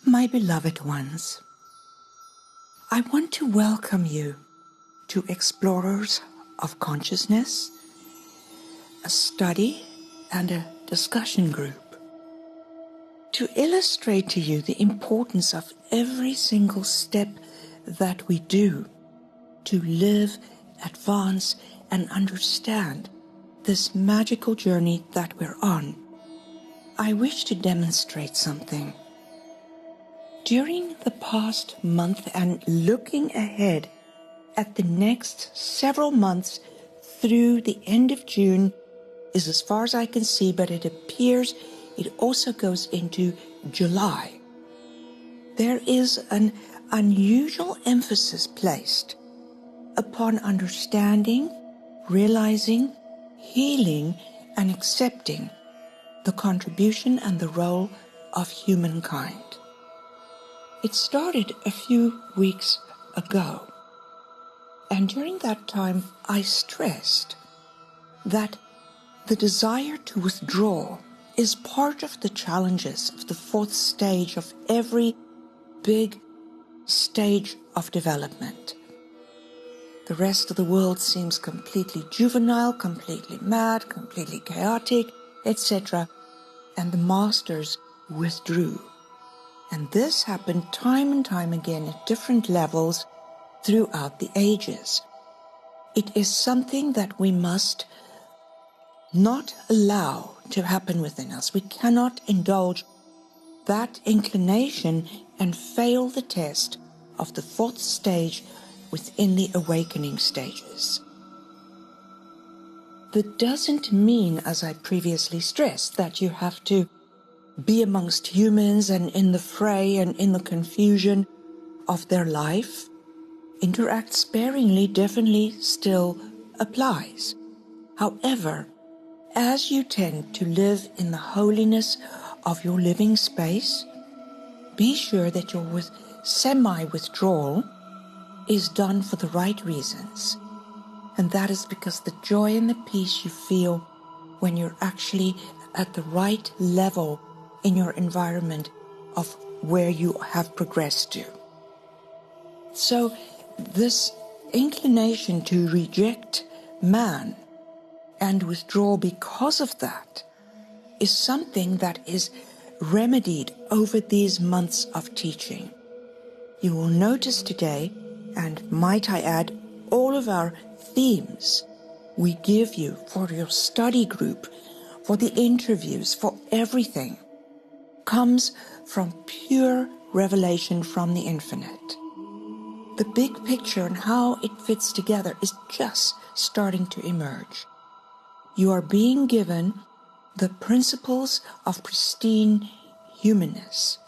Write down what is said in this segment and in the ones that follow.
My beloved ones, I want to welcome you to Explorers of Consciousness, a study and a discussion group, to illustrate to you the importance of every single step that we do to live, advance, and understand this magical journey that we're on. I wish to demonstrate something. During the past month and looking ahead at the next several months through the end of June is as far as I can see, but it appears it also goes into July. There is an unusual emphasis placed upon understanding, realizing, healing, and accepting the contribution and the role of humankind. It started a few weeks ago, and during that time I stressed that the desire to withdraw is part of the challenges of the fourth stage of every big stage of development. The rest of the world seems completely juvenile, completely mad, completely chaotic, etc., and the masters withdrew. And this happened time and time again at different levels throughout the ages. It is something that we must not allow to happen within us. We cannot indulge that inclination and fail the test of the fourth stage within the awakening stages. That doesn't mean, as I previously stressed, that you have to be amongst humans and in the fray and in the confusion of their life. Interact sparingly definitely still applies. However, as you tend to live in the holiness of your living space, be sure that your semi-withdrawal is done for the right reasons. And that is because the joy and the peace you feel when you're actually at the right level in your environment of where you have progressed to. So this inclination to reject man and withdraw because of that is something that is remedied over these months of teaching. You will notice today, and might I add, all of our themes we give you for your study group, for the interviews, for everything, comes from pure revelation from the infinite. The big picture and how it fits together is just starting to emerge. You are being given the principles of pristine humanness.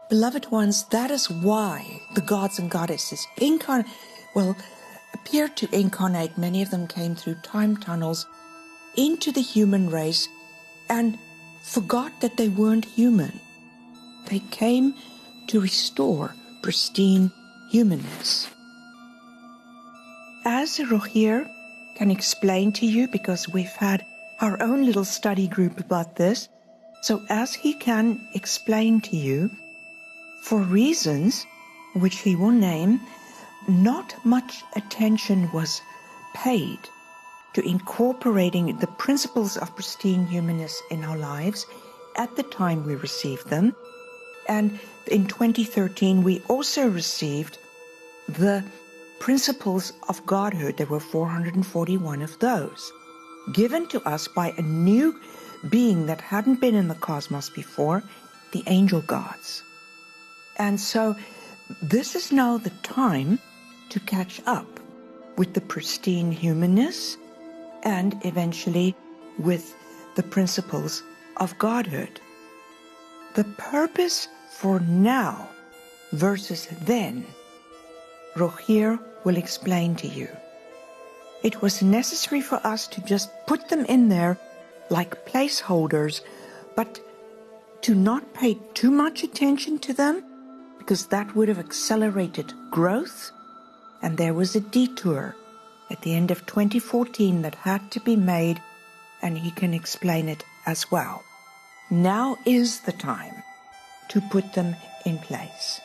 Beloved ones, that is why the gods and goddesses appeared to incarnate. Many of them came through time tunnels into the human race and forgot that they weren't human. They came to restore pristine humanness. As Rogier can explain to you, because we've had our own little study group about this, so as he can explain to you, for reasons which he will name, not much attention was paid to incorporating the principles of pristine humanness in our lives at the time we received them. And in 2013, we also received the Principles of Godhood. There were 441 of those, given to us by a new being that hadn't been in the cosmos before, the angel gods. And so this is now the time to catch up with the pristine humanness and eventually with the principles of Godhood. The purpose for now versus then, Rogier will explain to you. It was necessary for us to just put them in there like placeholders, but to not pay too much attention to them, because that would have accelerated growth. And there was a detour at the end of 2014 that had to be made, and he can explain it as well. Now is the time to put them in place.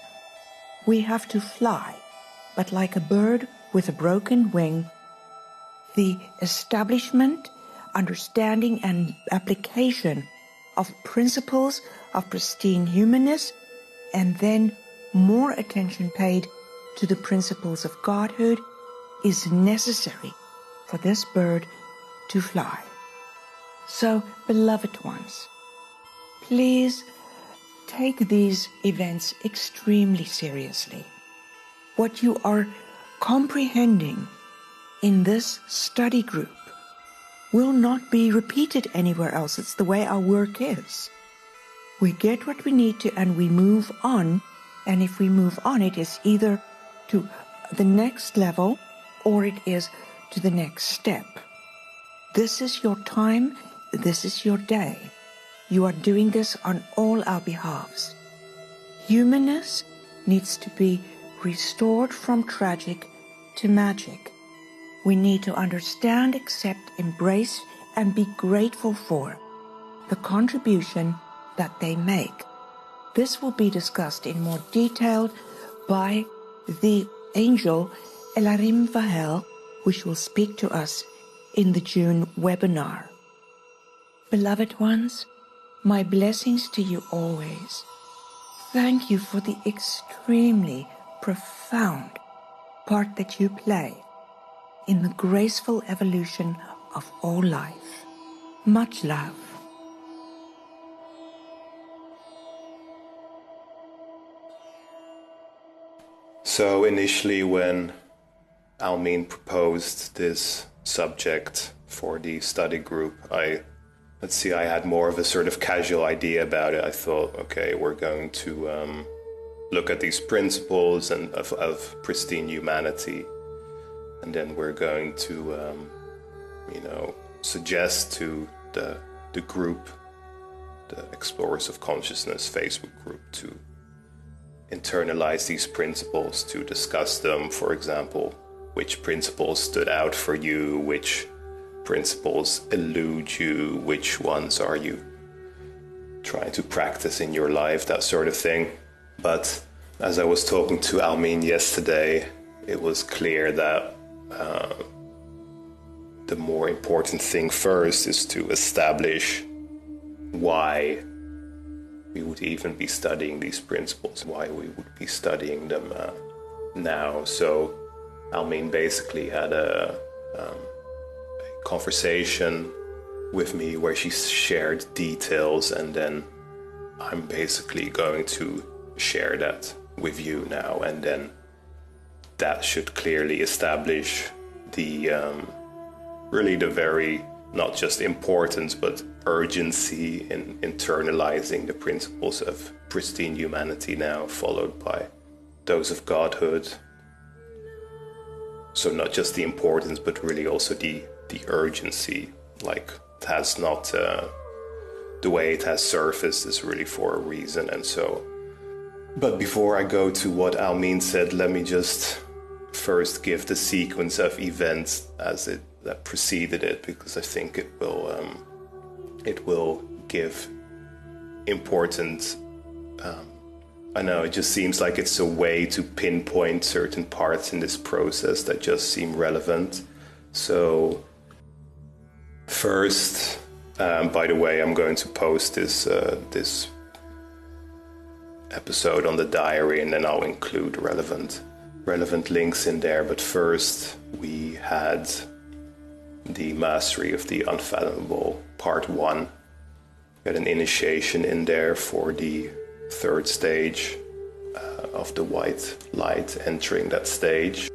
We have to fly, but like a bird with a broken wing, the establishment, understanding, and application of principles of pristine humanness, and then more attention paid to the principles of Godhood, is necessary for this bird to fly. So, beloved ones, please take these events extremely seriously. What you are comprehending in this study group will not be repeated anywhere else. It's the way our work is. We get what we need to and we move on. And if we move on, it is either to the next level or it is to the next step. This is your time. This is your day. You are doing this on all our behalves. Humanness needs to be restored from tragic to magic. We need to understand, accept, embrace, and be grateful for the contribution that they make. This will be discussed in more detail by the angel Elarim Vahel, which will speak to us in the June webinar. Beloved ones, my blessings to you always. Thank you for the extremely profound part that you play in the graceful evolution of all life. Much love. So initially when Almine proposed this subject for the study group, I had more of a sort of casual idea about it. I thought, okay, we're going to look at these principles and of pristine humanity, and then we're going to, suggest to the group, the Explorers of Consciousness Facebook group, to internalize these principles, to discuss them. For example, which principles stood out for you, which principles elude you, which ones are you trying to practice in your life, that sort of thing. But as I was talking to Almine yesterday, it was clear that the more important thing first is to establish why we would even be studying these principles, why we would be studying them now. So Almine basically had a conversation with me where she shared details, and then I'm basically going to share that with you now, and then that should clearly establish the really the very, not just importance, but urgency in internalizing the principles of pristine humanity now, followed by those of Godhood. So not just the importance, but really also the urgency. Like, it has not, the way it has surfaced is really for a reason. And so, but before I go to what Almine said, let me just first give the sequence of events that preceded it, because I think it will give important, I know it just seems like it's a way to pinpoint certain parts in this process that just seem relevant. So first, by the way, I'm going to post this episode on the diary, and then I'll include relevant links in there. But first, we had the Mastery of the Unfathomable, Part 1. We had an initiation in there for the third stage of the white light, entering that stage.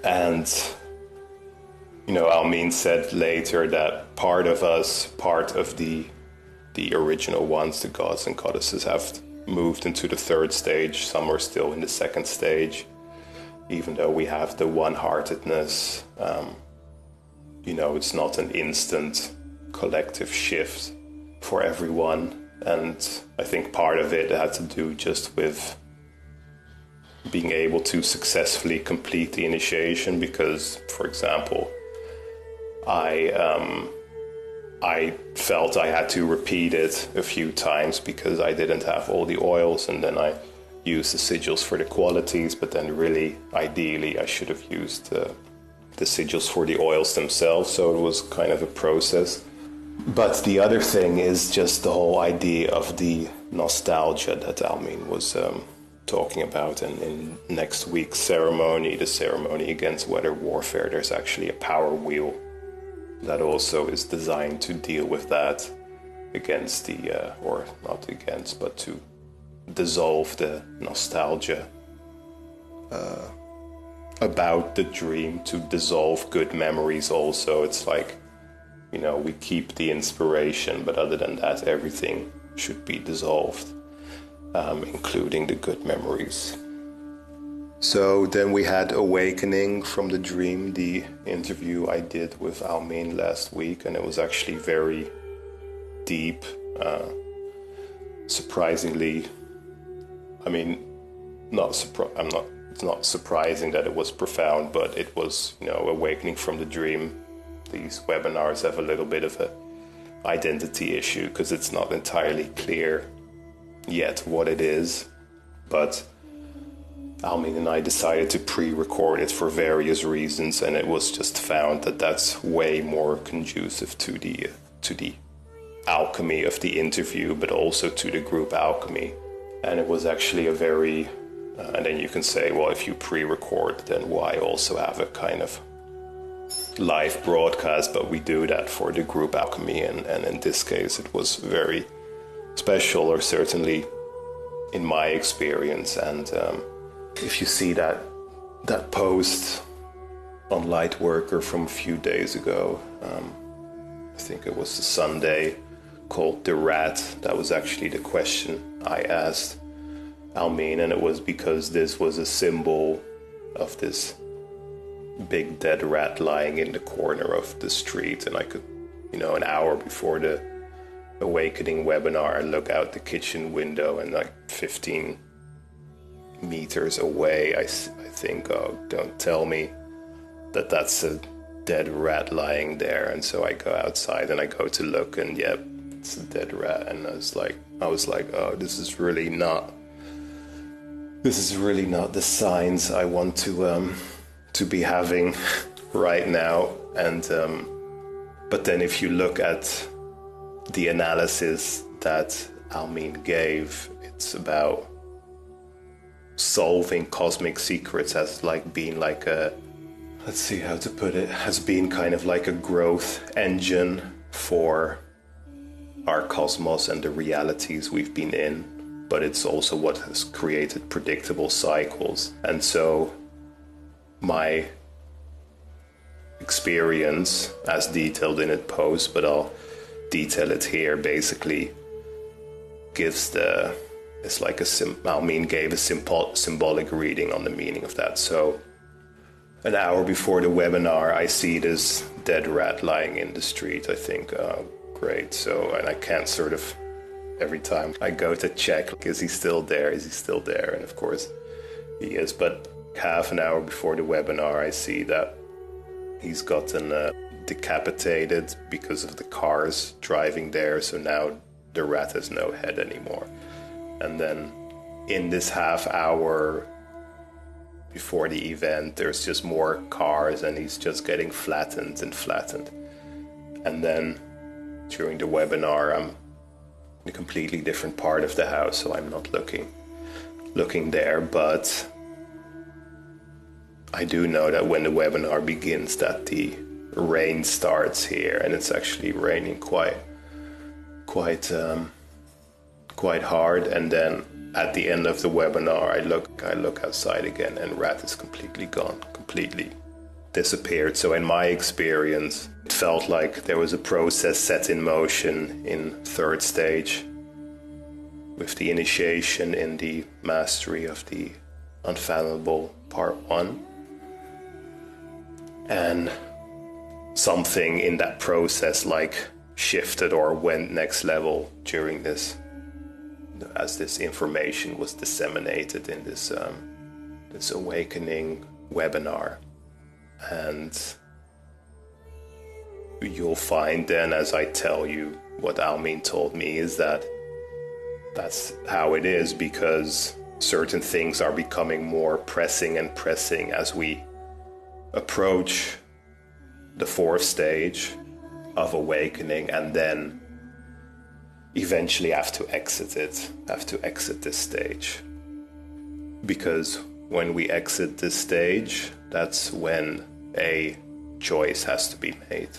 And, Almine said later that part of us, part of the original ones, the gods and goddesses, have moved into the third stage. Some are still in the second stage, even though we have the one-heartedness. It's not an instant collective shift for everyone. And I think part of it had to do just with being able to successfully complete the initiation, because, for example, I I felt I had to repeat it a few times because I didn't have all the oils, and then I used the sigils for the qualities, but then really, ideally, I should have used the sigils for the oils themselves, so it was kind of a process. But the other thing is just the whole idea of the nostalgia that Almine was talking about. And in next week's ceremony, the ceremony against weather warfare, there's actually a power wheel that also is designed to deal with that, against the, or not against, but to dissolve the nostalgia about the dream, to dissolve good memories also. It's like, you know, we keep the inspiration, but other than that, everything should be dissolved, including the good memories. So then we had Awakening from the Dream, the interview I did with Almine last week, and it was actually very deep, surprisingly. I mean, it's not surprising that it was profound, but it was, you know, Awakening from the Dream. These webinars have a little bit of a identity issue because it's not entirely clear yet what it is, but Almine and I decided to pre-record it for various reasons, and it was just found that that's way more conducive to the alchemy of the interview, but also to the group alchemy. And it was actually a very, and then you can say, well, if you pre-record, then why also have a kind of live broadcast? But we do that for the group alchemy, and in this case it was very special, or certainly in my experience. And if you see that post on Lightworker from a few days ago, I think it was the Sunday, called The Rat, that was actually the question I asked Almine, and it was because this was a symbol of this big dead rat lying in the corner of the street, and I could, you know, an hour before the Awakening webinar, I look out the kitchen window, and like 15 meters away, I think, oh, don't tell me that that's a dead rat lying there. And so I go outside and I go to look, and yep, it's a dead rat. And I was like, oh, this is really not the signs I want to be having right now. And but then if you look at the analysis that Almine gave, it's about solving cosmic secrets as like being like a, let's see how to put it, has been kind of like a growth engine for our cosmos and the realities we've been in, but it's also what has created predictable cycles. And so my experience, as detailed in a post, but I'll detail it here, basically gives it's like Almine gave a symbolic reading on the meaning of that. So an hour before the webinar, I see this dead rat lying in the street. I think, oh, great. So, and I can't sort of, every time I go to check, like, is he still there? And of course he is. But half an hour before the webinar, I see that he's gotten decapitated because of the cars driving there. So now the rat has no head anymore. And then in this half hour before the event, there's just more cars, and he's just getting flattened. And then during the webinar, I'm in a completely different part of the house, so I'm not looking there. But I do know that when the webinar begins, that the rain starts here, and it's actually raining quite hard. And then at the end of the webinar, I look outside again, and rat is completely gone, completely disappeared. So in my experience, it felt like there was a process set in motion in third stage with the initiation in the mastery of the unfathomable part 1. And something in that process like shifted or went next level during this, as this information was disseminated in this Awakening webinar. And you'll find then, as I tell you what Almine told me, is that that's how it is, because certain things are becoming more pressing and pressing as we approach the fourth stage of awakening, and then eventually have to exit this stage. Because when we exit this stage, that's when a choice has to be made.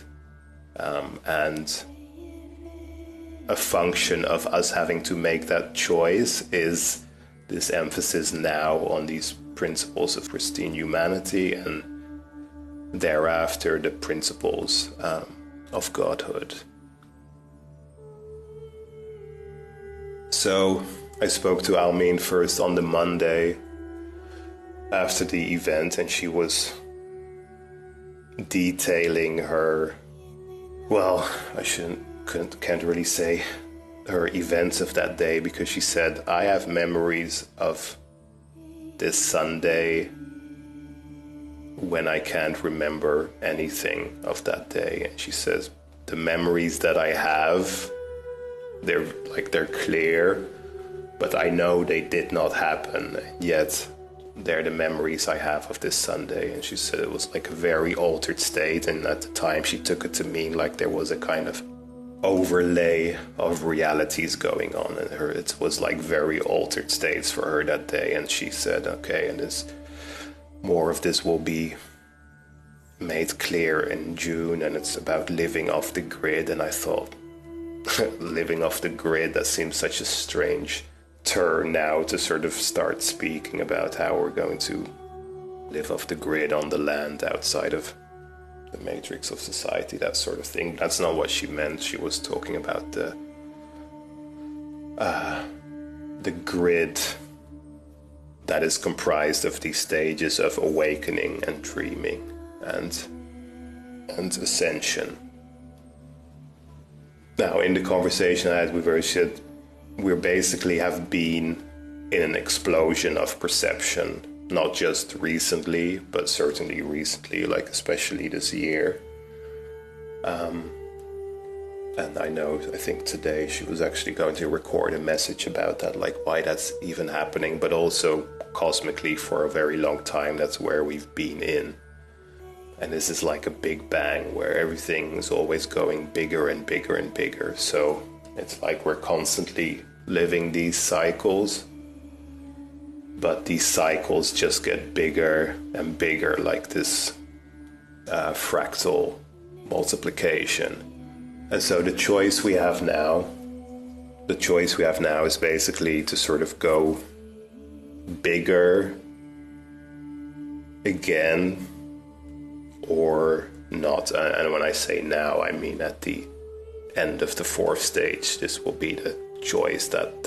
And a function of us having to make that choice is this emphasis now on these principles of pristine humanity, and thereafter the principles of Godhood. So I spoke to Almine first on the Monday after the event, and she was detailing her, well, can't really say her events of that day, because she said, I have memories of this Sunday when I can't remember anything of that day. And she says, the memories that I have, they're clear, but I know they did not happen, yet they're the memories I have of this Sunday. And she said it was like a very altered state, and at the time she took it to mean like there was a kind of overlay of realities going on in her. It was like very altered states for her that day, and she said, okay, and more of this will be made clear in June, and it's about living off the grid. And I thought, living off the grid, that seems such a strange turn now to sort of start speaking about how we're going to live off the grid on the land outside of the matrix of society, that sort of thing. That's not what she meant. She was talking about the grid that is comprised of these stages of awakening and dreaming and ascension. Now, in the conversation I had with her, she said, we basically have been in an explosion of perception, not just recently, but certainly recently, like especially this year. And I think today she was actually going to record a message about that, like why that's even happening, but also cosmically for a very long time, that's where we've been in. And this is like a big bang where everything is always going bigger and bigger and bigger. So it's like we're constantly living these cycles, but these cycles just get bigger and bigger, like this fractal multiplication. And so the choice we have now is basically to sort of go bigger again or not. And when I say now, I mean at the end of the fourth stage. This will be the choice that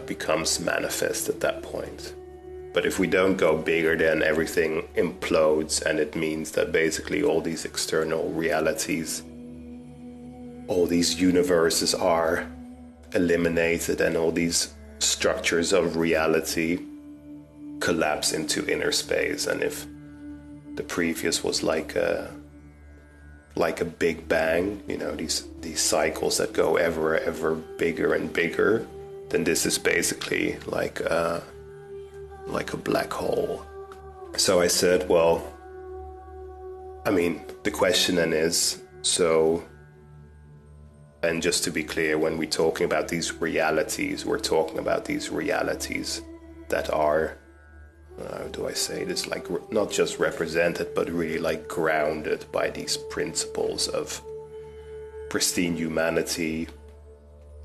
becomes manifest at that point. But if we don't go bigger, then everything implodes, and it means that basically all these external realities, all these universes are eliminated, and all these structures of reality collapse into inner space. And if the previous was like a big bang, these cycles that go ever bigger and bigger, then this is basically like a black hole. So I said, well, the question then is, and just to be clear, when we're talking about these realities, we're talking about these realities that are, how do I say this, like not just represented, but really like grounded by these principles of pristine humanity.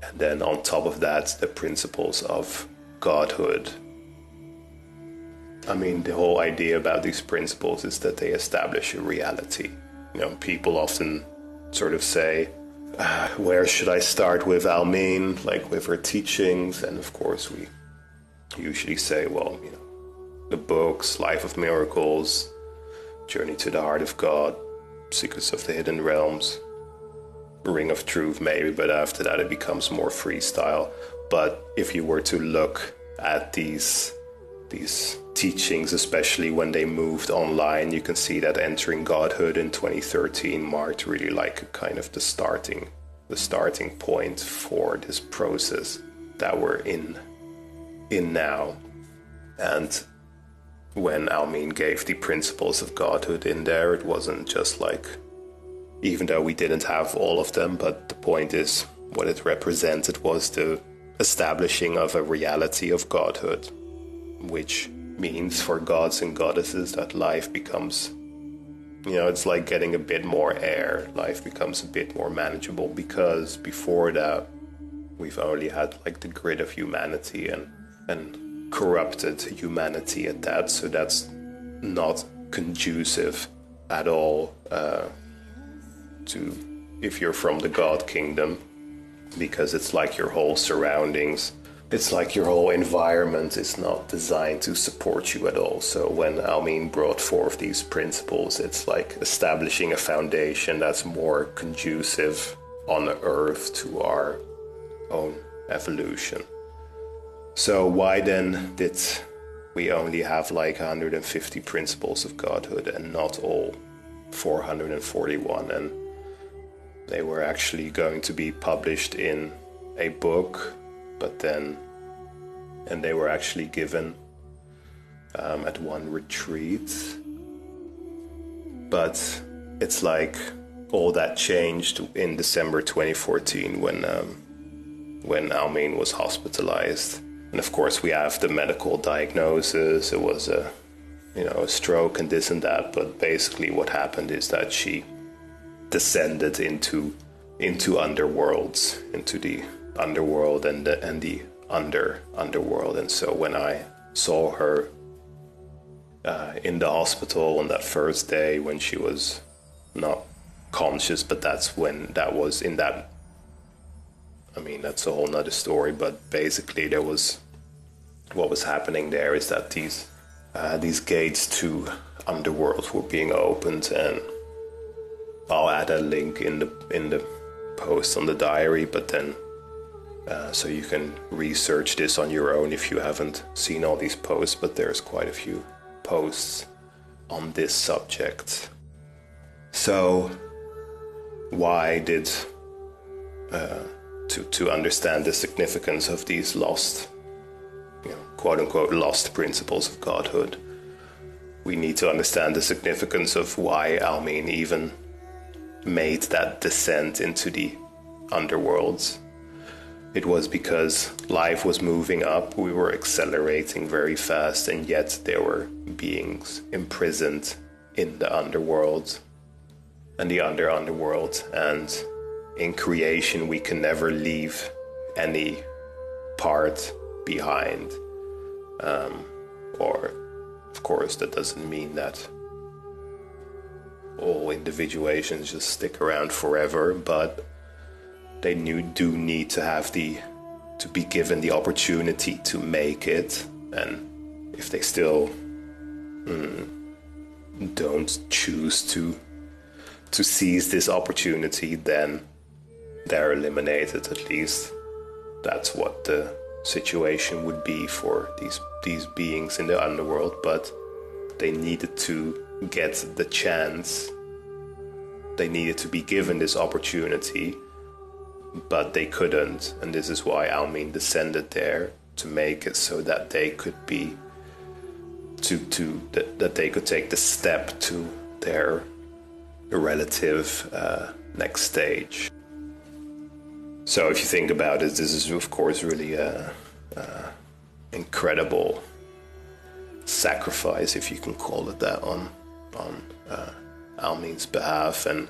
And then on top of that, the principles of Godhood. The whole idea about these principles is that they establish a reality. People often sort of say, where should I start with Almine, like with her teachings? And of course we usually say, well, the books, Life of Miracles, Journey to the Heart of God, Secrets of the Hidden Realms, Ring of Truth maybe, but after that it becomes more freestyle. But if you were to look at these these teachings, especially when they moved online. You can see that entering Godhood in 2013 marked really like a kind of the starting point for this process that we're in now. And when Almine gave the Principles of Godhood in there, it wasn't just like, even though we didn't have all of them, but the point is what it represented was the establishing of a reality of Godhood, which means for gods and goddesses that life becomes, it's like getting a bit more air. Life becomes a bit more manageable, because before that we've only had like the grid of humanity and corrupted humanity at that. So that's not conducive at all to if you're from the God kingdom, because it's like your whole surroundings, it's like your whole environment is not designed to support you at all. So when Almine brought forth these principles, it's like establishing a foundation that's more conducive on Earth to our own evolution. So why then did we only have like 150 principles of Godhood and not all 441? And they were actually going to be published in a book, and they were actually given at one retreat. But it's like all that changed in December 2014 when Almine was hospitalized. And of course we have the medical diagnosis. It was a stroke and this and that. But basically what happened is that she descended into underworlds, into the underworld and the underworld. And so when I saw her in the hospital on that first day when she was not conscious, but that's a whole nother story. But basically what was happening there is that these gates to underworld were being opened, and I'll add a link in the post on the diary, but then so you can research this on your own if you haven't seen all these posts, but there's quite a few posts on this subject. So why did to understand the significance of these lost, quote-unquote lost principles of Godhood, we need to understand the significance of why Almine even made that descent into the underworlds. It was because life was moving up, we were accelerating very fast, and yet there were beings imprisoned in the underworld and the underworld. And in creation we can never leave any part behind. Or of course that doesn't mean that all individuations just stick around forever, but they do need to be given the opportunity to make it. And if they still don't choose to seize this opportunity, then they're eliminated. At least that's what the situation would be for these beings in the underworld. But they needed to get the chance, they needed to be given this opportunity, but they couldn't. And this is why Almine descended there, to make it so that they could be that they could take the step to their relative next stage. So if you think about it, this is of course really a incredible sacrifice, if you can call it that, on Almine's behalf. And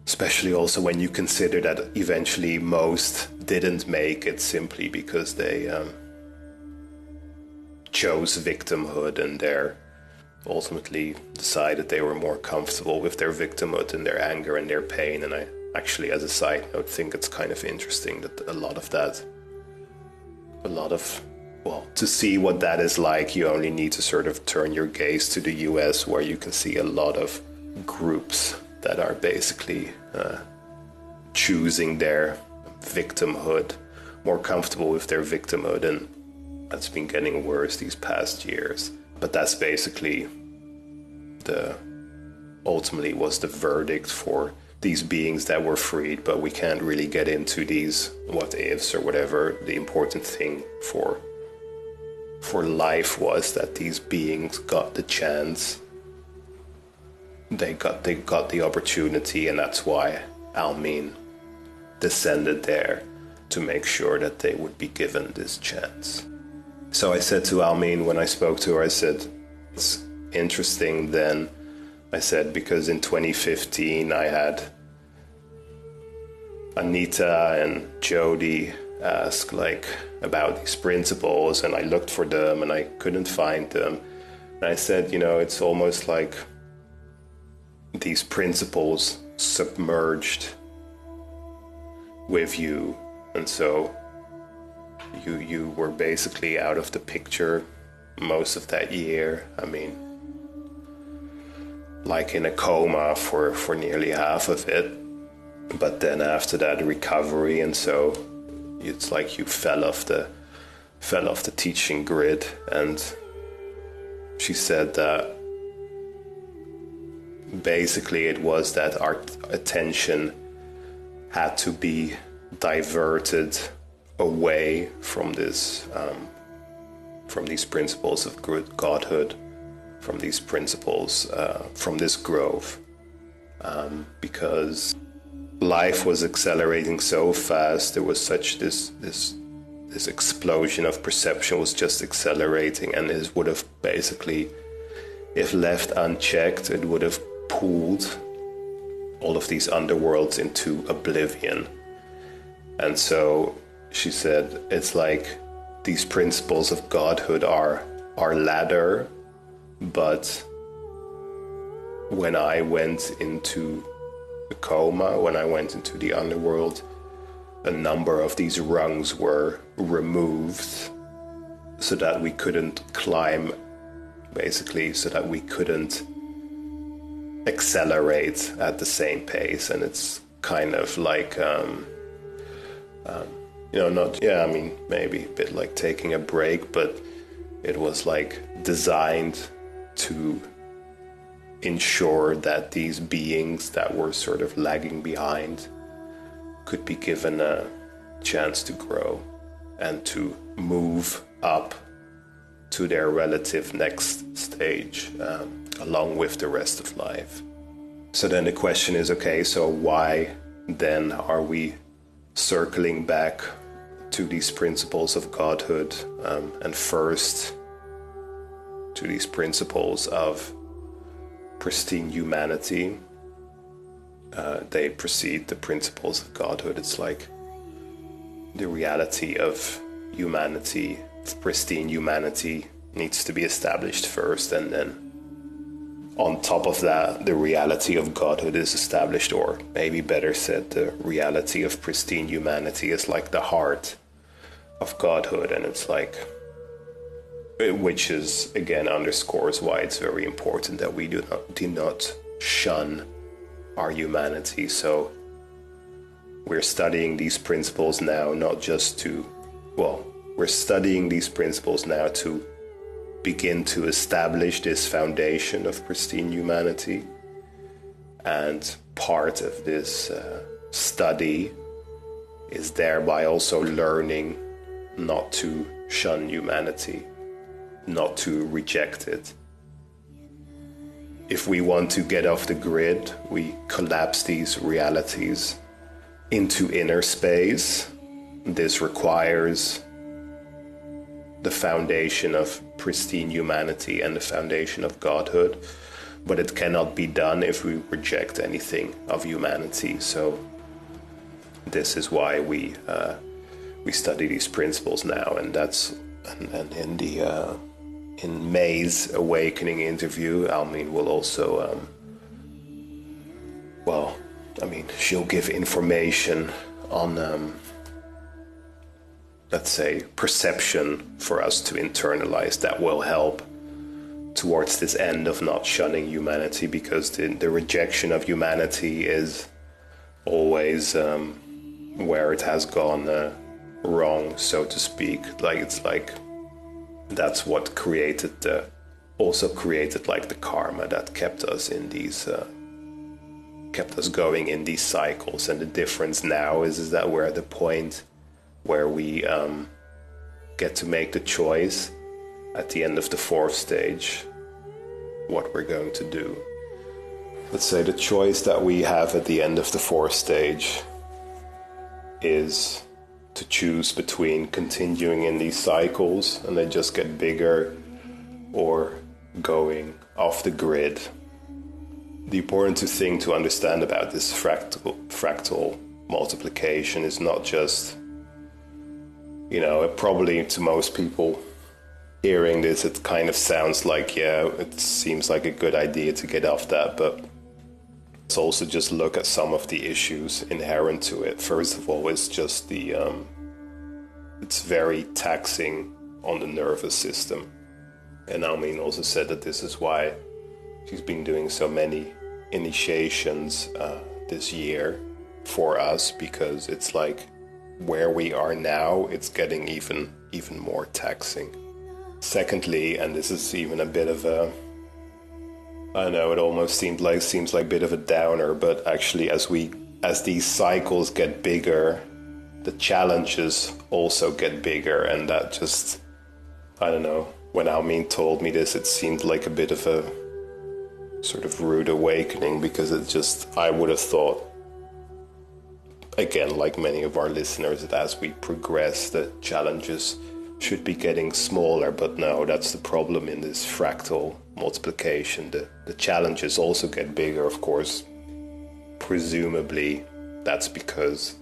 especially also when you consider that eventually most didn't make it simply because they chose victimhood, and they ultimately decided they were more comfortable with their victimhood and their anger and their pain. And I actually, as a side note, think it's kind of interesting that to see what that is like, you only need to sort of turn your gaze to the US, where you can see a lot of groups that are basically choosing their victimhood, more comfortable with their victimhood, and It's been getting worse these past years. But that's basically ultimately was the verdict for these beings that were freed, but we can't really get into these what ifs or whatever. The important thing for life was that these beings got the chance. They got the opportunity, and that's why Almine descended there, to make sure that they would be given this chance. So I said to Almine when I spoke to her, I said, it's interesting then, I said, because in 2015 I had Anita and Jody ask about these principles, and I looked for them and I couldn't find them. And I said, it's almost like these principles submerged with you, and so you were basically out of the picture most of that year. I mean, like in a coma for nearly half of it, but then after that recovery, and so it's like you fell off the teaching grid. And she said that basically it was that our attention had to be diverted away from this, from these principles of Godhood, from these principles, from this growth, because life was accelerating so fast. There was such this explosion of perception was just accelerating, and it would have basically, if left unchecked, it would have pulled all of these underworlds into oblivion. And so she said, it's like these principles of Godhood are our ladder, but when I went into the coma, when I went into the underworld, a number of these rungs were removed so that we couldn't climb, basically, so that we couldn't accelerate at the same pace. And it's kind of like, maybe a bit like taking a break, but it was like designed to ensure that these beings that were sort of lagging behind could be given a chance to grow and to move up to their relative next stage, along with the rest of life. So then the question is, okay, so why then are we circling back to these principles of Godhood, and first to these principles of pristine humanity? They precede the principles of Godhood. It's like the reality of humanity, of pristine humanity, needs to be established first, and then on top of that, the reality of Godhood is established, or maybe better said, the reality of pristine humanity is like the heart of Godhood, and it's like, which is, again, underscores why it's very important that we do not shun our humanity. So we're studying these principles now, we're studying these principles now to begin to establish this foundation of pristine humanity. And part of this study is thereby also learning not to shun humanity, not to reject it. If we want to get off the grid, we collapse these realities into inner space. This requires the foundation of pristine humanity and the foundation of Godhood, but it cannot be done if we reject anything of humanity. So this is why we study these principles now, and in May's Awakening interview, Almine will also, she'll give information on, let's say, perception for us to internalize that will help towards this end of not shunning humanity, because the rejection of humanity is always where it has gone wrong, so to speak. Like, it's like that's what also created like the karma that kept us in these, kept us going in these cycles. And the difference now is that we're at the point where we get to make the choice at the end of the fourth stage what we're going to do. Let's say the choice that we have at the end of the fourth stage is to choose between continuing in these cycles and they just get bigger, or going off the grid. The important thing to understand about this fractal multiplication is not just, probably to most people hearing this, it kind of sounds like, it seems like a good idea to get off that, but let's also just look at some of the issues inherent to it. First of all, it's just it's very taxing on the nervous system. And Almine also said that this is why she's been doing so many initiations this year for us, because it's like where we are now, it's getting even more taxing. Secondly, and this is even a bit of a, I don't know, it almost seems like a bit of a downer, but actually as these cycles get bigger, the challenges also get bigger, and that just, I don't know, when Almine told me this, it seemed like a bit of a sort of rude awakening, because I would have thought, again, like many of our listeners, that as we progress, the challenges should be getting smaller, but no, that's the problem in this fractal multiplication. The challenges also get bigger, of course. Presumably, that's because,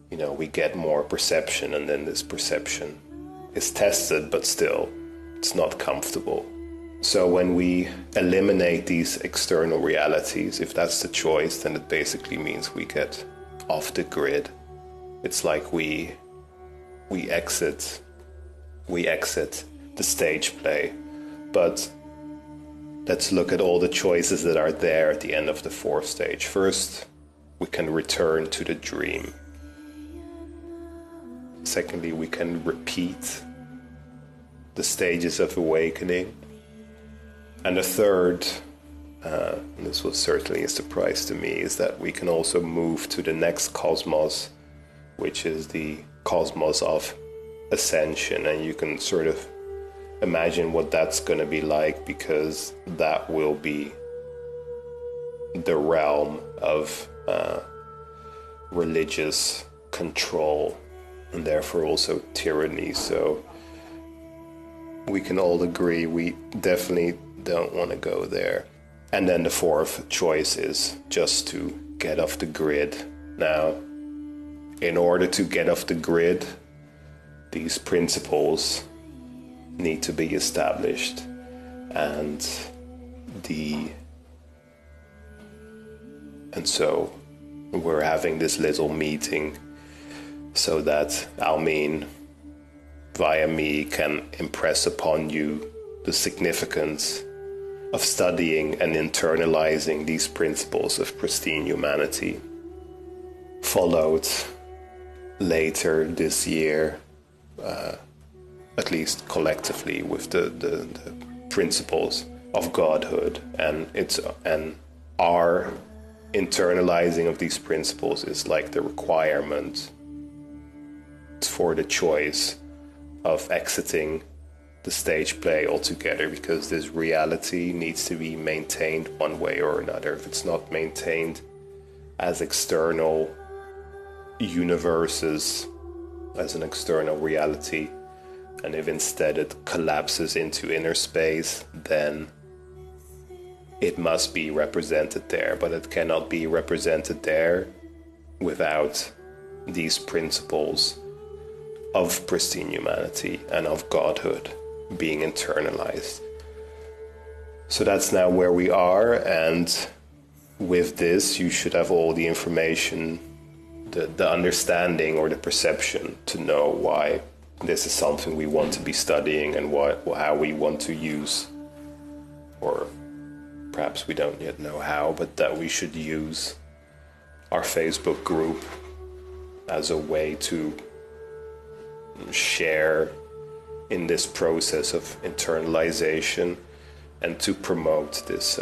we get more perception, and then this perception is tested, but still, it's not comfortable. So when we eliminate these external realities, if that's the choice, then it basically means we get off the grid. It's like we exit the stage play. But let's look at all the choices that are there at the end of the fourth stage. First, we can return to the dream. Secondly, we can repeat the stages of awakening. And the third, and this was certainly a surprise to me, is that we can also move to the next cosmos, which is the cosmos of ascension. And you can sort of imagine what that's going to be like, because that will be the realm of religious control, and therefore also tyranny. So we can all agree we definitely don't want to go there. And then the fourth choice is just to get off the grid. Now, in order to get off the grid, these principles need to be established. And so we're having this little meeting so that Almine, via me, can impress upon you the significance of studying and internalizing these principles of pristine humanity. Followed later this year, at least collectively, with the principles of Godhood, and our internalizing of these principles is like the requirement for the choice of exiting the stage play altogether, because this reality needs to be maintained one way or another. If it's not maintained as external universes, as an external reality, and if instead it collapses into inner space, then it must be represented there. But it cannot be represented there without these principles of pristine humanity and of Godhood being internalized. So that's now where we are, and with this you should have all the information, the understanding or the perception to know why this is something we want to be studying, and how we want to use, or perhaps we don't yet know how, but that we should use our Facebook group as a way to share in this process of internalization and to promote this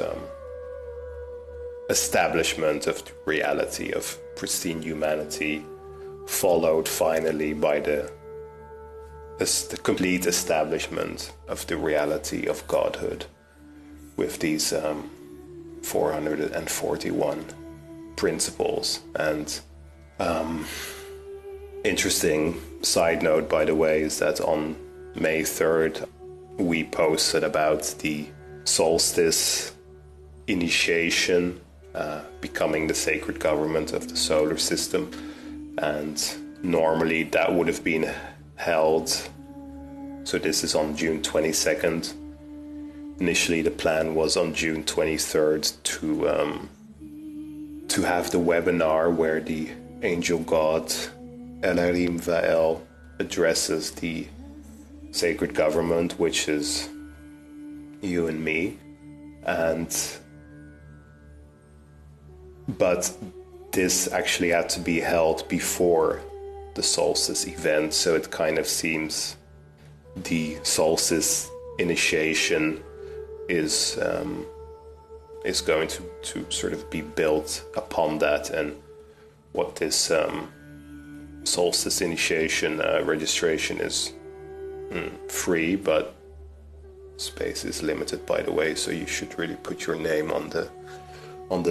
establishment of the reality of pristine humanity, followed finally by the complete establishment of the reality of godhood with these 441 principles. And interesting side note, by the way, is that on May 3rd we posted about the solstice initiation, becoming the sacred government of the solar system. And normally that would have been held, so this is on June 22nd. Initially the plan was on June 23rd to have the webinar where the angel god Elohim Vael addresses the sacred government, which is you and me. But this actually had to be held before the solstice event, so it kind of seems the solstice initiation is going to sort of be built upon that. And what this solstice initiation registration is free, but space is limited, by the way, so you should really put your name on the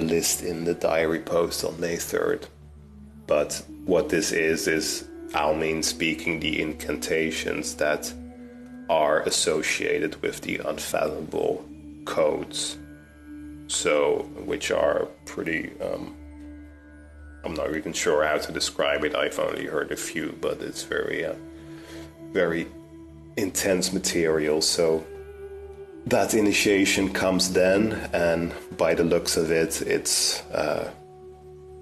list in the diary post on May 3rd. But what this is Almine speaking the incantations that are associated with the unfathomable codes, so which are pretty I'm not even sure how to describe it. I've only heard a few, but it's very very intense material. So that initiation comes then, and by the looks of it, it's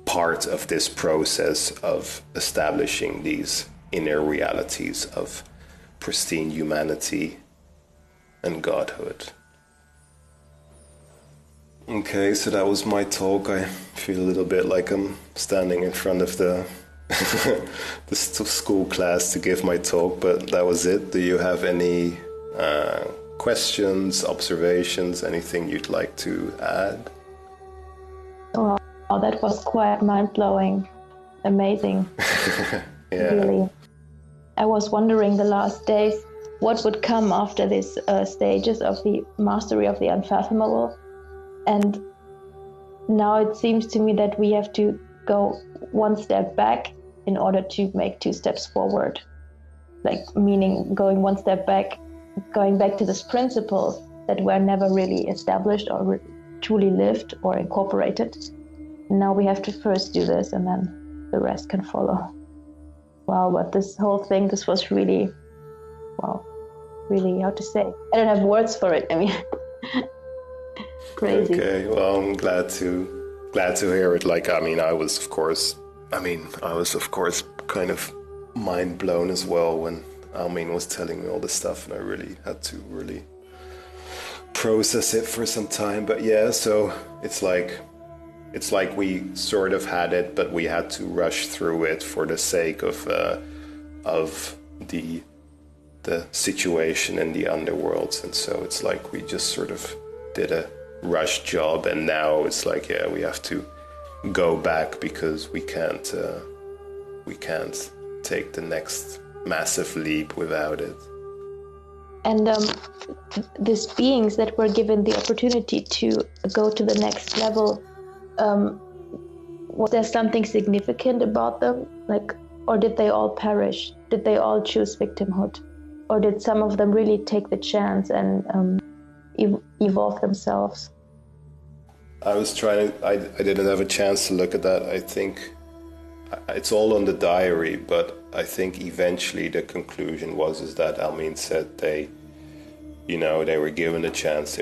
part of this process of establishing these inner realities of pristine humanity and godhood. Okay, so that was my talk. I feel a little bit like I'm standing in front of the school class to give my talk, but that was it. Do you have any questions, observations, anything you'd like to add? Wow, that was quite mind-blowing. Amazing. Yeah. Really. I was wondering the last days what would come after these stages of the mastery of the unfathomable. And now it seems to me that we have to go one step back in order to make two steps forward. Like, meaning going one step back, going back to these principles that were never really established or truly lived or incorporated. Now we have to first do this, and then the rest can follow. Wow, but this whole thing, this was really, wow, really, how to say? I don't have words for it. I mean, crazy. Okay, well, I'm glad to hear it. Like, I was of course kind of mind blown as well when Almine was telling me all this stuff, and I really had to process it for some time. But yeah, so it's like we sort of had it, but we had to rush through it for the sake of the situation in the underworld. And so it's like we just sort of did a rush job, and now it's like, yeah, we have to go back because we can't take the next massive leap without it. And these beings that were given the opportunity to go to the next level, was there something significant about them? Like, or did they all perish? Did they all choose victimhood? Or did some of them really take the chance and evolve themselves? I didn't have a chance to look at that. I think it's all on the diary, but I think eventually the conclusion is that Almine said they were given a chance,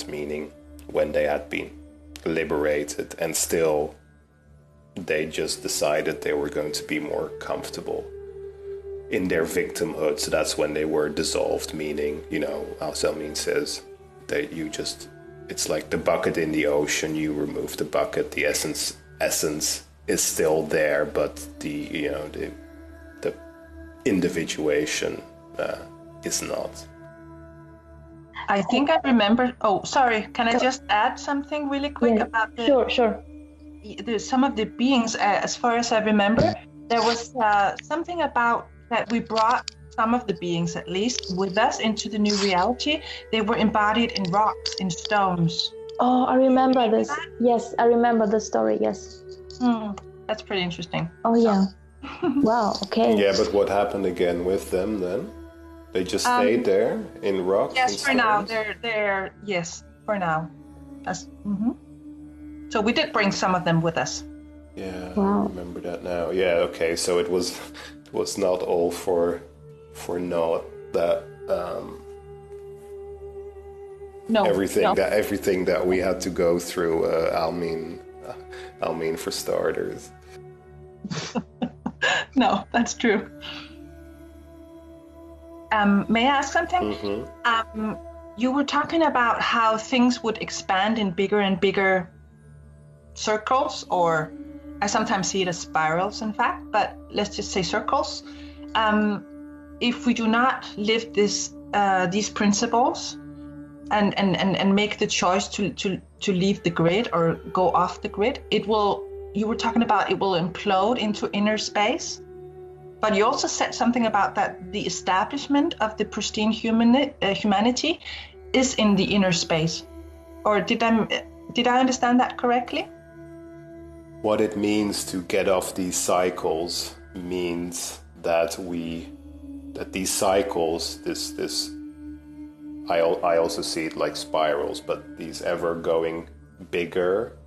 meaning when they had been liberated, and still they just decided they were going to be more comfortable in their victimhood. So that's when they were dissolved, meaning, as Almine says, that it's like the bucket in the ocean. You remove the bucket, the essence is still there, but the individuation is not. I think I remember. Oh, sorry. Can I just add something really quick about Sure. some of the beings? As far as I remember, there was something about that we brought some of the beings, at least, with us into the new reality. They were embodied in rocks, in stones. Oh, I remember this. Yes, I remember the story. Yes. That's pretty interesting. Oh, yeah. Wow. Okay. Yeah, but what happened again with them then? They just stayed there in rocks? Yes, for now. They're yes, for now. So we did bring some of them with us. Yeah, wow. I remember that now. Yeah, okay, so it was not all for naught that everything that we had to go through, Almine for starters. No, that's true. May I ask something? Mm-hmm. You were talking about how things would expand in bigger and bigger circles, or I sometimes see it as spirals, in fact, but let's just say circles. If we do not live these principles and make the choice to leave the grid or go off the grid, you were talking about it will implode into inner space. But you also said something about that the establishment of the pristine humanity is in the inner space. Or did I understand that correctly? What it means to get off these cycles means that these cycles, I also see it like spirals, but these ever going bigger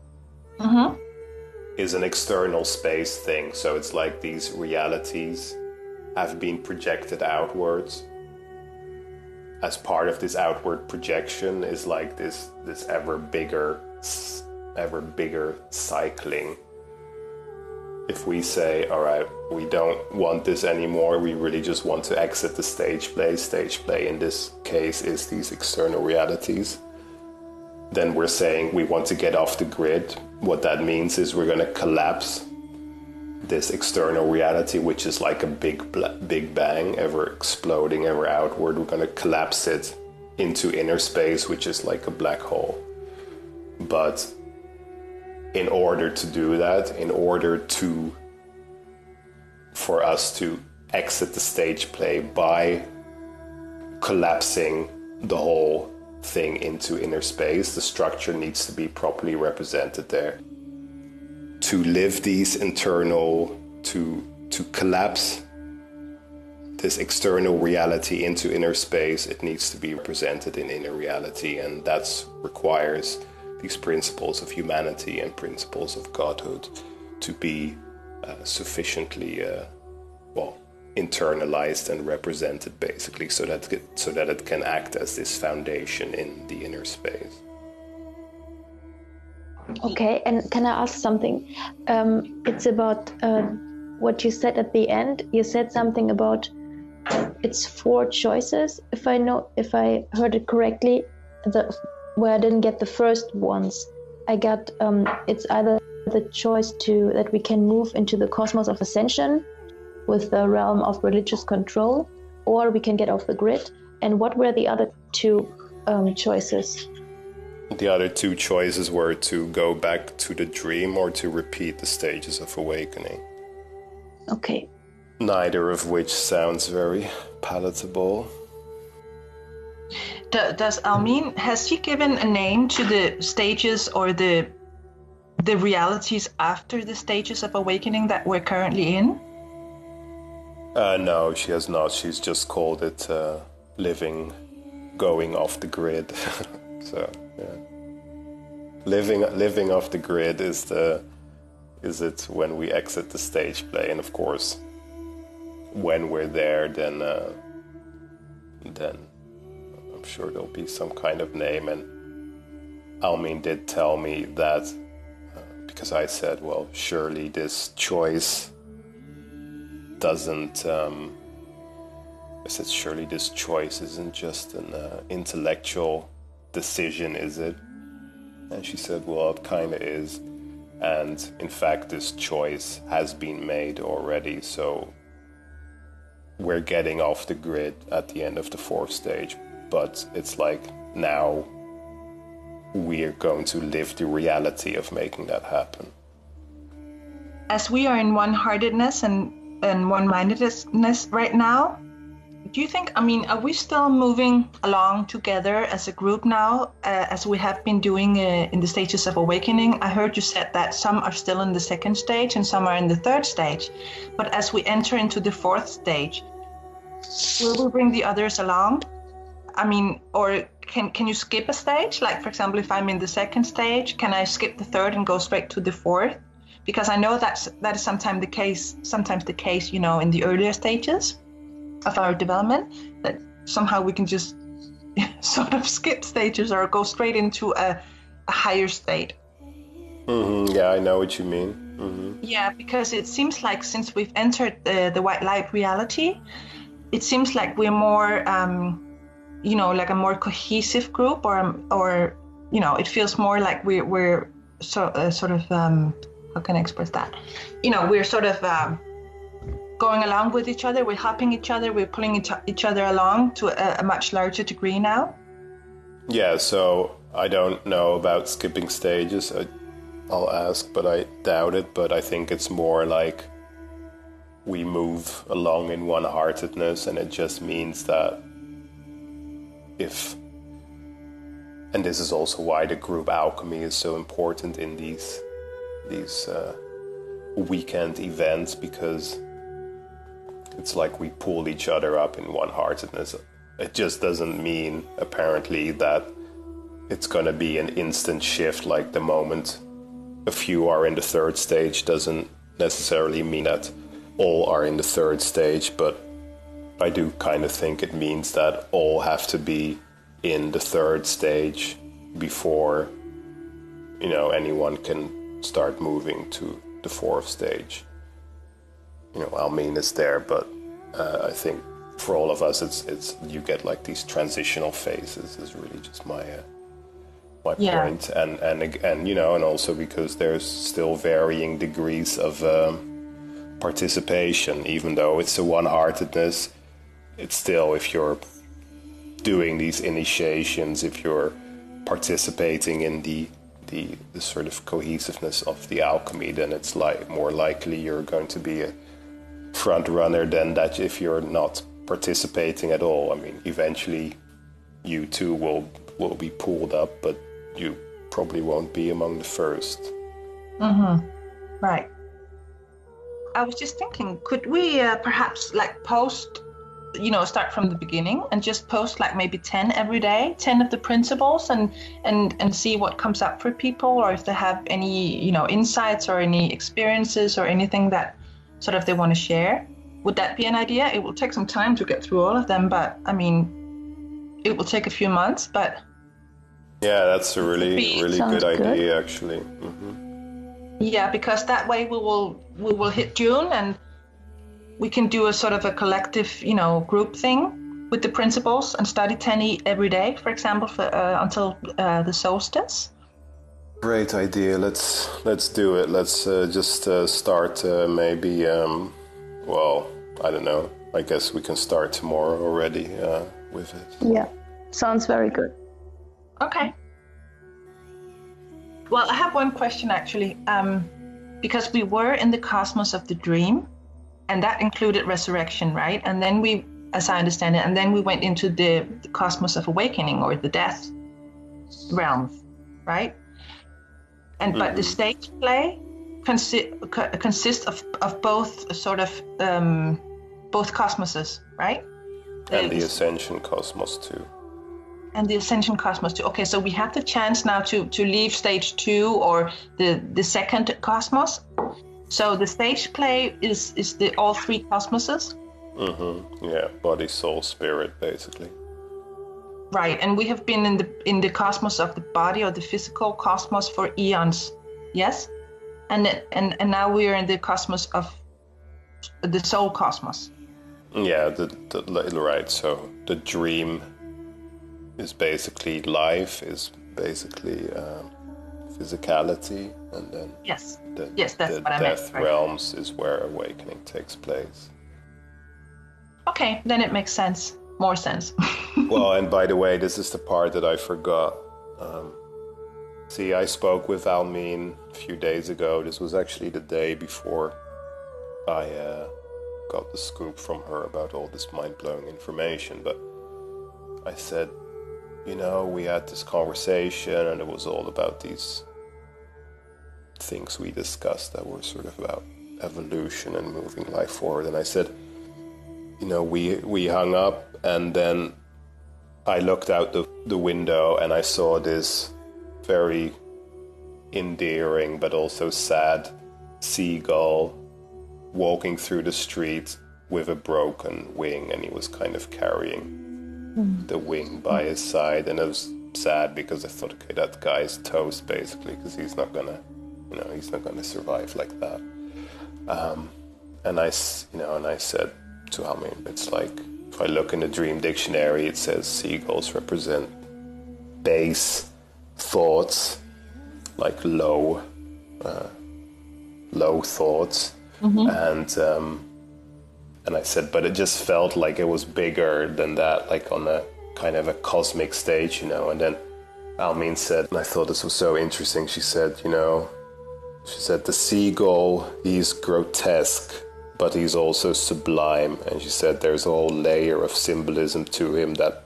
is an external space thing. So it's like these realities have been projected outwards. As part of this outward projection is like this ever bigger cycling. If we say, all right, we don't want this anymore, we really just want to exit the stage play in this case is these external realities, then we're saying we want to get off the grid. What that means is we're going to collapse this external reality, which is like a big bang, ever exploding, ever outward. We're going to collapse it into inner space, which is like a black hole. But in order to do that, for us to exit the stage play by collapsing the whole thing into inner space, the structure needs to be properly represented there. To live these internal, to collapse this external reality into inner space, it needs to be represented in inner reality, and that requires these principles of humanity and principles of godhood to be sufficiently internalized and represented, basically, so that it can act as this foundation in the inner space. Okay, and can I ask something? It's about what you said at the end. You said something about it's 4 choices. If I heard it correctly, where I didn't get the first ones, I got it's either the choice that we can move into the cosmos of ascension with the realm of religious control, or we can get off the grid. And what were the other 2 choices? The other 2 choices were to go back to the dream or to repeat the stages of awakening. Okay. Neither of which sounds very palatable. Does Almine, has she given a name to the stages or the realities after the stages of awakening that we're currently in? No, she has not. She's just called it going off the grid. So, yeah. Living off the grid is it when we exit the stage play, and of course, when we're there, then I'm sure there'll be some kind of name. And Almine did tell me that because I said, well, surely this choice doesn't. I said, surely this choice isn't just an intellectual decision, is it? And she said, well, it kind of is. And in fact, this choice has been made already. So we're getting off the grid at the end of the fourth stage, but it's like now we're going to live the reality of making that happen. As we are in one-heartedness and one-mindedness right now, do you think, are we still moving along together as a group now, as we have been doing in the stages of awakening? I heard you said that some are still in the second stage and some are in the third stage. But as we enter into the fourth stage, will we bring the others along? Or can you skip a stage? Like, for example, if I'm in the second stage, can I skip the third and go straight to the fourth? Because I know that is sometimes the case, in the earlier stages of our development, that somehow we can just sort of skip stages or go straight into a higher state. Mm-hmm. Yeah, I know what you mean. Mm-hmm. Yeah, because it seems like since we've entered the white light reality, it seems like we're more, like a more cohesive group, or it feels more like we're sort of how can I express that? We're sort of going along with each other, we're helping each other, we're pulling each other along to a much larger degree now. Yeah, so I don't know about skipping stages. I'll ask, but I doubt it. But I think it's more like we move along in one-heartedness, and it just means that and this is also why the group alchemy is so important in these weekend events, because it's like we pull each other up in one-heartedness. It just doesn't mean, apparently, that it's going to be an instant shift. Like the moment a few are in the third stage doesn't necessarily mean that all are in the third stage, but I do kind of think it means that all have to be in the third stage before, anyone can start moving to the fourth stage. Almine is there, but I think for all of us, it's you get like these transitional phases is really just my point, and also because there's still varying degrees of participation, even though it's a one-heartedness. It's still, if you're doing these initiations, if you're participating in the sort of cohesiveness of the alchemy, then it's like more likely you're going to be a front runner than that if you're not participating at all. Eventually you too will be pulled up, but you probably won't be among the first. Mm-hmm. Right. I was just thinking, could we perhaps post, start from the beginning and just post maybe 10 every day, 10 of the principles, and see what comes up for people, or if they have any, insights or any experiences or anything that sort of they want to share. Would that be an idea? It will take some time to get through all of them, but it will take a few months, but... Yeah, that's a really good idea, actually. Mm-hmm. Yeah, because that way we will hit June and we can do a sort of a collective, group thing with the principles and study 10 every day, for example, until the solstice. Great idea. Let's do it. Let's just start maybe. I don't know. I guess we can start tomorrow already with it. Yeah, sounds very good. Okay. Well, I have one question actually, because we were in the cosmos of the dream, and that included resurrection, right? And then we, as I understand it, and then we went into the cosmos of awakening, or the death realm, right? And but the stage play consists of both sort of both cosmoses, right? And the ascension cosmos too. And the ascension cosmos too. Okay, so we have the chance now to leave stage 2 or the second cosmos. So the stage play is the all 3 cosmoses. Mm-hmm. Yeah, body, soul, spirit, basically. Right, and we have been in the cosmos of the body, or the physical cosmos, for eons. Yes, and now we are in the cosmos of the soul cosmos. Yeah, right. So the dream is basically life, is basically physicality, and then that's what I meant, death right. realms is where awakening takes place. Okay, then it makes sense. More sense. Well, and by the way, this is the part that I forgot. See, I spoke with Almine a few days ago. This was actually the day before I got the scoop from her about all this mind-blowing information. But I said, you know, we had this conversation and it was all about these things we discussed that were sort of about evolution and moving life forward. And I said, you know, we hung up and then I looked out the window and I saw this very endearing but also sad seagull walking through the street with a broken wing, and he was kind of carrying the wing by his side, and it was sad because I thought, okay, that guy's toast basically, because he's not gonna survive like that. And I said to Almine, it's like, if I look in the Dream Dictionary, it says seagulls represent base thoughts, like low thoughts. And I said, but it just felt like it was bigger than that, like on a kind of a cosmic stage, you know. And then Almine said, and I thought this was so interesting, she said, the seagull, he's grotesque, but he's also sublime. And she said there's a whole layer of symbolism to him that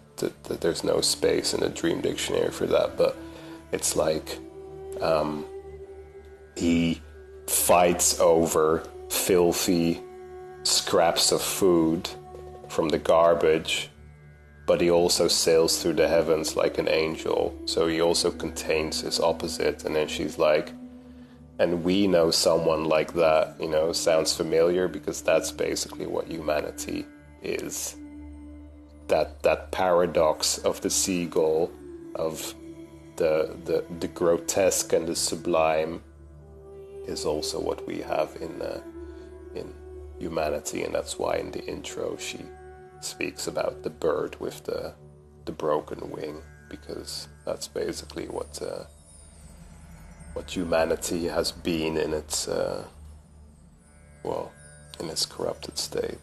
there's no space in the Dream Dictionary for that. But it's like he fights over filthy scraps of food from the garbage, but he also sails through the heavens like an angel. So he also contains his opposite. And then she's like, and we know someone like that, you know, sounds familiar, because that's basically what humanity is. That paradox of the seagull, of the grotesque and the sublime, is also what we have in humanity. And that's why in the intro she speaks about the bird with the broken wing, because that's basically what humanity has been in its in its corrupted state.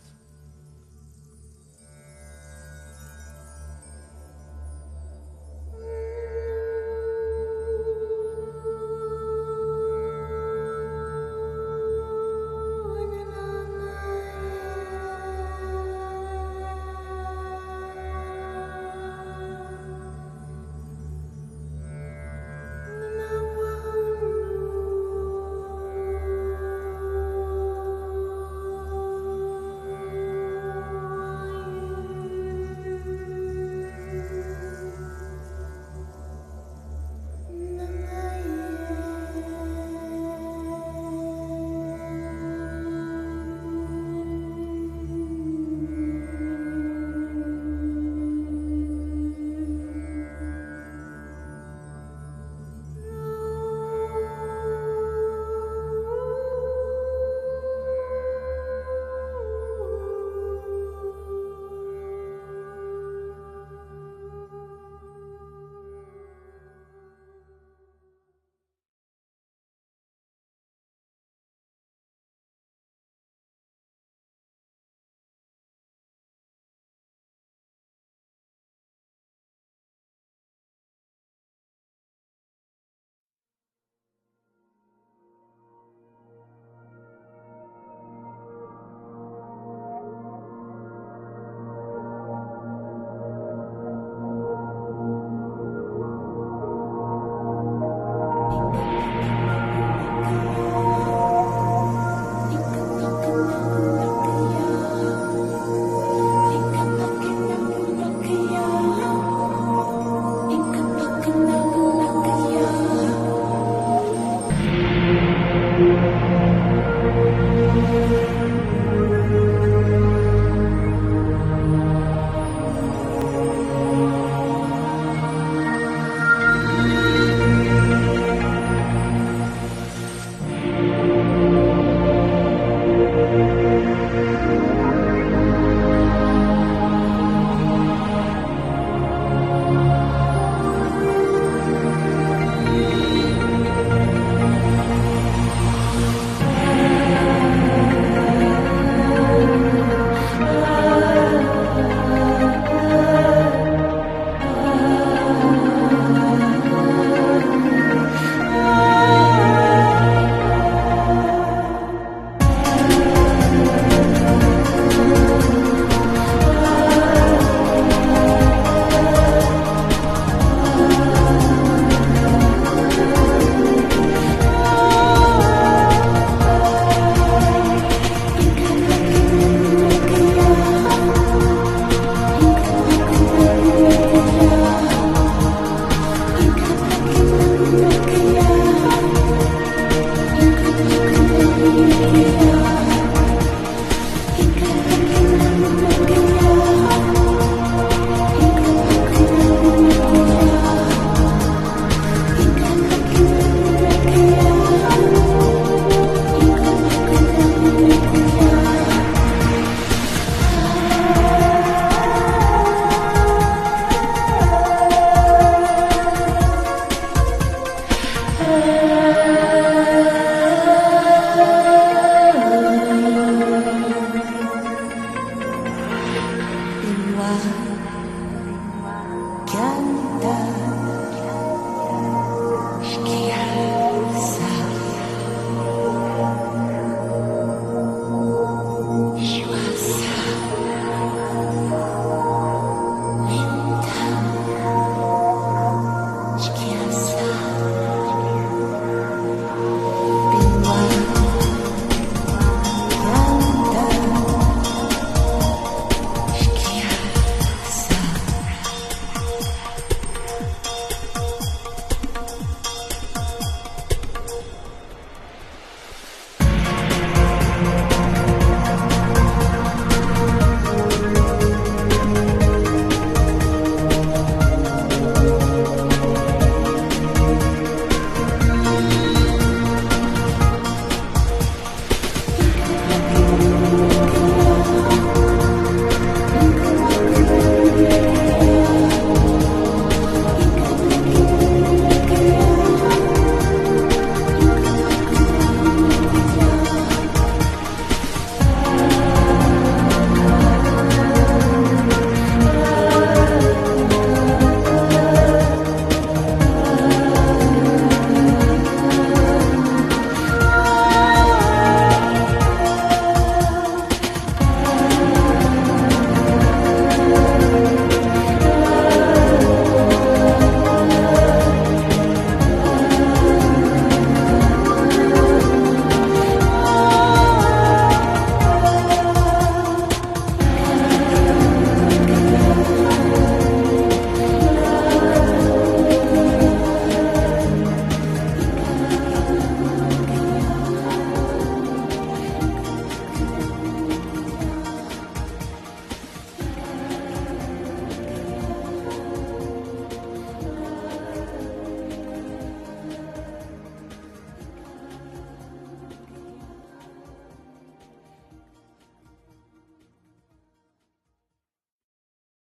Underworld.